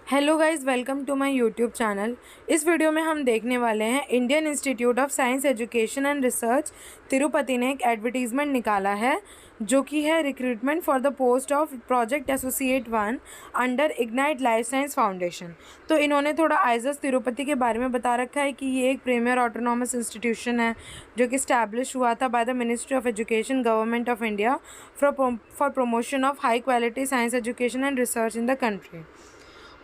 Hello guys, welcome to my YouTube channel. इस video में हम देखने वाले हैं Indian Institute of Science Education and Research Tirupati ने एक एडवर्टीज़मेंट निकाला है जो कि है recruitment for the post of project associate 1 under Ignite Life Science Foundation. तो इन्होंने थोड़ा आइजस तिरुपति के बारे में बता रखा है कि ये एक प्रीमियर ऑटोनॉमस इंस्टीट्यूशन है जो कि स्टैब्लिश हुआ था by the ministry of education government of India for promotion of high quality science Education and research in the country.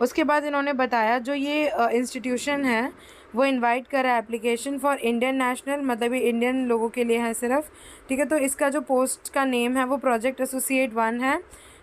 उसके बाद इन्होंने बताया जो ये इंस्टीट्यूशन है वो इनवाइट कर रहा है एप्लीकेशन फॉर इंडियन नेशनल, मतलब ये इंडियन लोगों के लिए है सिर्फ। ठीक है, तो इसका जो पोस्ट का नेम है वो प्रोजेक्ट एसोसिएट 1 है।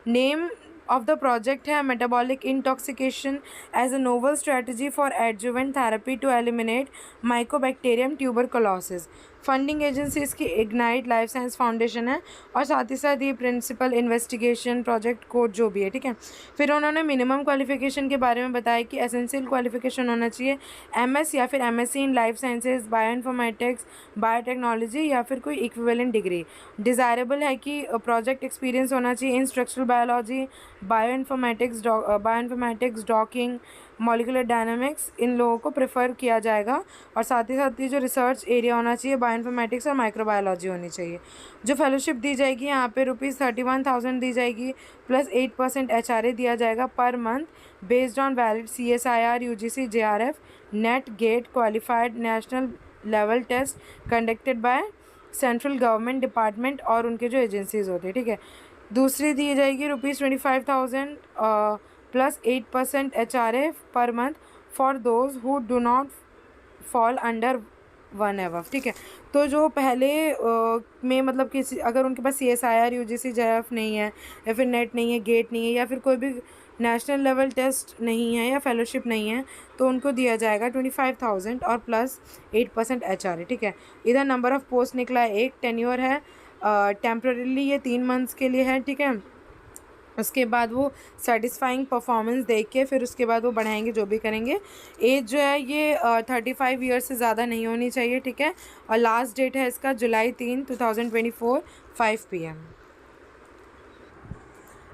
नेम ऑफ द प्रोजेक्ट है metabolic intoxication as a novel strategy for adjuvant therapy to eliminate mycobacterium tuberculosis. Funding agency इसकी इग्नाइट लाइफ साइंस फाउंडेशन है और साथ ही साथ ये प्रिंसिपल इन्वेस्टिगेशन प्रोजेक्ट कोड जो भी है। ठीक है, फिर उन्होंने मिनिमम क्वालिफिकेशन के बारे में बताया कि एसेंशियल क्वालिफिकेशन होना चाहिए एमएस या फिर MSc in life sciences, bioinformatics, biotechnology या फिर कोई इक्विवेलेंट डिग्री। डिज़ायरेबल है कि प्रोजेक्ट एक्सपीरियंस होना चाहिए in structural biology, bioinformatics, docking, molecular dynamics, इन लोगों को प्रेफर किया जाएगा। और साथ ही साथ ये जो रिसर्च एरिया होना चाहिए बायोइन्फॉर्मेटिक्स और माइक्रोबायोलॉजी होनी चाहिए। जो फेलोशिप दी जाएगी यहाँ पे ₹31,000 दी जाएगी प्लस 8% HRA दिया जाएगा per month based on valid CSIR, UGC, JRF, NET, GATE, qualified national level test conducted by central government department और उनके जो एजेंसीज होते हैं। ठीक है, दूसरी दी जाएगी ₹25,000 plus 8% HRA per month for those who do not fall under 1 above. ठीक है, तो जो पहले में मतलब किसी अगर उनके पास CSIR, UGC, JRF नहीं है या फिर नेट नहीं है, गेट नहीं है या फिर कोई भी नेशनल लेवल टेस्ट नहीं है या फेलोशिप नहीं है तो उनको दिया जाएगा 25,000 और प्लस 8% HRA। ठीक है, इधर नंबर ऑफ़ पोस्ट निकला है, एक टेन्योर है टेम्परेली ये 3 मंथ्स के लिए है। ठीक है, उसके बाद वो सेटिस्फाइंग परफॉर्मेंस देख के फिर उसके बाद वो बढ़ाएंगे जो भी करेंगे। एज जो है ये 35 ईयर्स से ज़्यादा नहीं होनी चाहिए। ठीक है, और लास्ट डेट है इसका जुलाई 3, 2024 5 PM।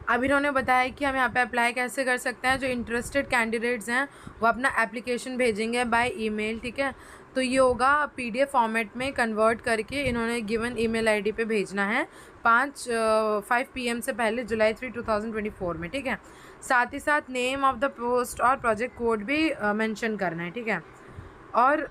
अब इन्होंने बताया कि हम यहाँ पे अप्लाई कैसे कर सकते हैं। जो इंटरेस्टेड कैंडिडेट्स हैं वो अपना एप्लीकेशन भेजेंगे बाय ईमेल। ठीक है, तो ये होगा PDF फॉर्मेट में कन्वर्ट करके इन्होंने गिवन ईमेल आईडी पे भेजना है 5 PM से पहले जुलाई 3, 2024 में। ठीक है, साथ ही साथ नेम ऑफ द पोस्ट और प्रोजेक्ट कोड भी मेंशन करना है। ठीक है, और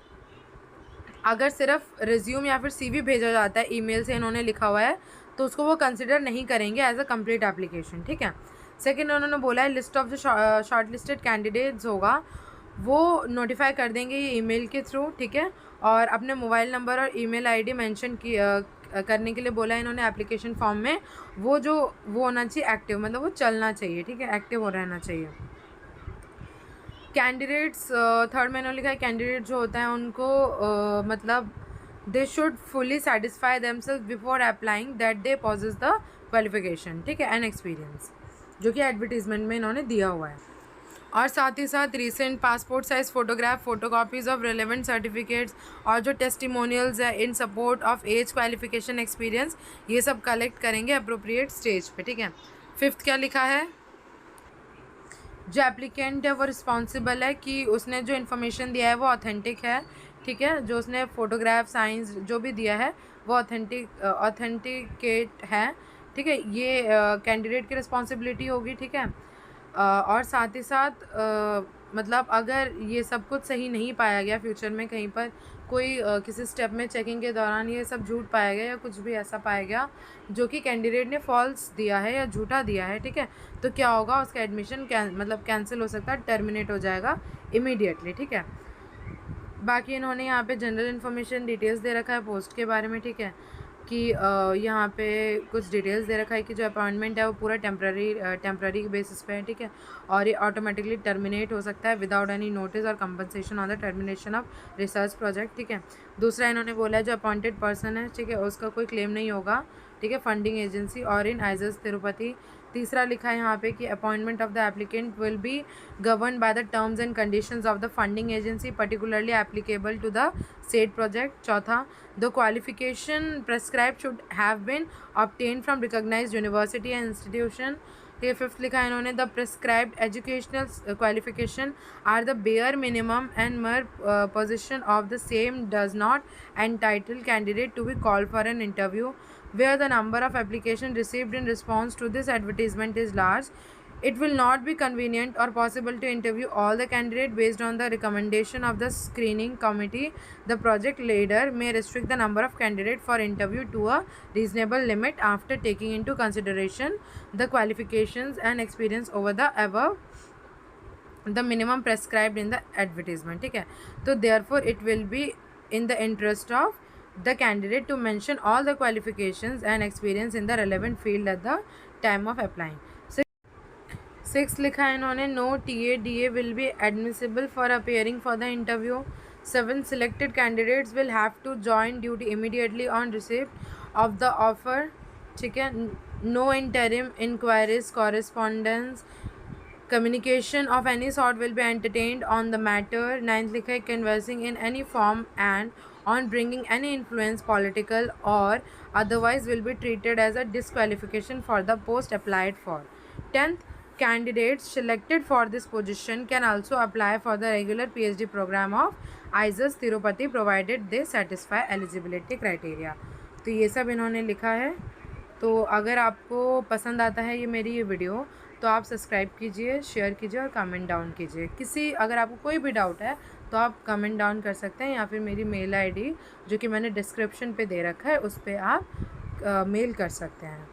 अगर सिर्फ रिज्यूम या फिर CV भेजा जाता है ईमेल से, इन्होंने लिखा हुआ है, तो उसको वो कंसिडर नहीं करेंगे एज अ कंप्लीट एप्लीकेशन। ठीक है, सेकंड उन्होंने बोला है लिस्ट ऑफ जो शॉर्ट लिस्टेड कैंडिडेट्स होगा वो नोटिफाई कर देंगे ये ईमेल के थ्रू। ठीक है, और अपने मोबाइल नंबर और ईमेल आईडी मेंशन करने के लिए बोला है इन्होंने एप्लीकेशन फॉर्म में। वो होना चाहिए एक्टिव, मतलब वो चलना चाहिए। ठीक है, एक्टिव हो रहना चाहिए। कैंडिडेट्स थर्ड में इन्होंने लिखा है कैंडिडेट जो होता है उनको मतलब they should fully satisfy themselves before applying that they possess the qualification. ठीक है, एंड एक्सपीरियंस, जो कि एडवर्टीजमेंट में इन्होंने दिया हुआ है। और साथ ही साथ recent passport size photograph, photocopies of relevant certificates और जो टेस्टिमोनियल्स है in support of age, qualification, experience, ये सब कलेक्ट करेंगे अप्रोप्रिएट स्टेज पे। ठीक है, फिफ्थ क्या लिखा है, जो एप्लीकेंट है वो रिस्पॉन्सिबल है कि उसने जो इन्फॉर्मेशन दिया है वो ऑथेंटिक है। ठीक है, जो उसने फ़ोटोग्राफ, साइंस जो भी दिया है वो ऑथेंटिकेट है। ठीक है, ये कैंडिडेट की रिस्पॉन्सिबिलिटी होगी। ठीक है, और साथ ही साथ मतलब अगर ये सब कुछ सही नहीं पाया गया फ्यूचर में, कहीं पर कोई किसी स्टेप में चेकिंग के दौरान ये सब झूठ पाया गया या कुछ भी ऐसा पाया गया जो कि कैंडिडेट ने फॉल्स दिया है या झूठा दिया है, ठीक है, तो क्या होगा, उसका एडमिशन मतलब कैंसिल हो सकता है, टर्मिनेट हो जाएगा इमीडिएटली। ठीक है, बाकी इन्होंने यहाँ पे जनरल इन्फॉर्मेशन डिटेल्स दे रखा है पोस्ट के बारे में। ठीक है, कि यहाँ पे कुछ डिटेल्स दे रखा है कि जो अपॉइंटमेंट है वो पूरा टेम्प्ररी बेसिस पे है। ठीक है, और ये ऑटोमेटिकली टर्मिनेट हो सकता है विदाउट एनी नोटिस और compensation on the termination of research project. ठीक है, दूसरा इन्होंने बोला है जो अपॉइंटेड पर्सन है, ठीक है, उसका कोई क्लेम नहीं होगा। ठीक है, फंडिंग एजेंसी और इन आइजस तिरुपति। तीसरा लिखा है यहाँ पे कि appointment of the applicant will be govern by the terms and conditions of the funding agency particularly applicable to the set project. चौथा, the qualification prescribe should have been obtain from recognised university and institution ठीक है। 5th लिखा है इन्होंने, the prescribed educational qualification are the bare minimum and mere position of the same does not entitle candidate to be called for an interview where the number of applications received in response to this advertisement is large. It will not be convenient or possible to interview all the candidates based on the recommendation of the screening committee. The project leader may restrict the number of candidates for interview to a reasonable limit after taking into consideration the qualifications and experience over the above the minimum prescribed in the advertisement. ठीक है, तो therefore it will be in the interest of the candidate to mention all the qualifications and experience in the relevant field at the time of applying. 6 लिखा है इन्होंने, no TA/DA will be admissible for appearing for the interview. 7 selected candidates will have to join duty immediately on receipt of the offer. ठीक है, no interim inquiries, correspondence, communication of any sort will be entertained on the matter. 9th लिखा है, canvassing in any form and on bringing any influence, political or otherwise, will be treated as a disqualification for the post applied for. 10th, candidates selected for this position can also apply for the regular PhD program of IISER Tirupati provided they satisfy eligibility criteria. तो ये सब इन्होंने लिखा है। तो अगर आपको पसंद आता है ये मेरी ये वीडियो, तो आप सब्सक्राइब कीजिए, शेयर कीजिए और कमेंट डाउन कीजिए। अगर आपको कोई भी डाउट है तो आप कमेंट डाउन कर सकते हैं, या फिर मेरी मेल आईडी जो कि मैंने डिस्क्रिप्शन पे दे रखा है उस पर आप मेल कर सकते हैं।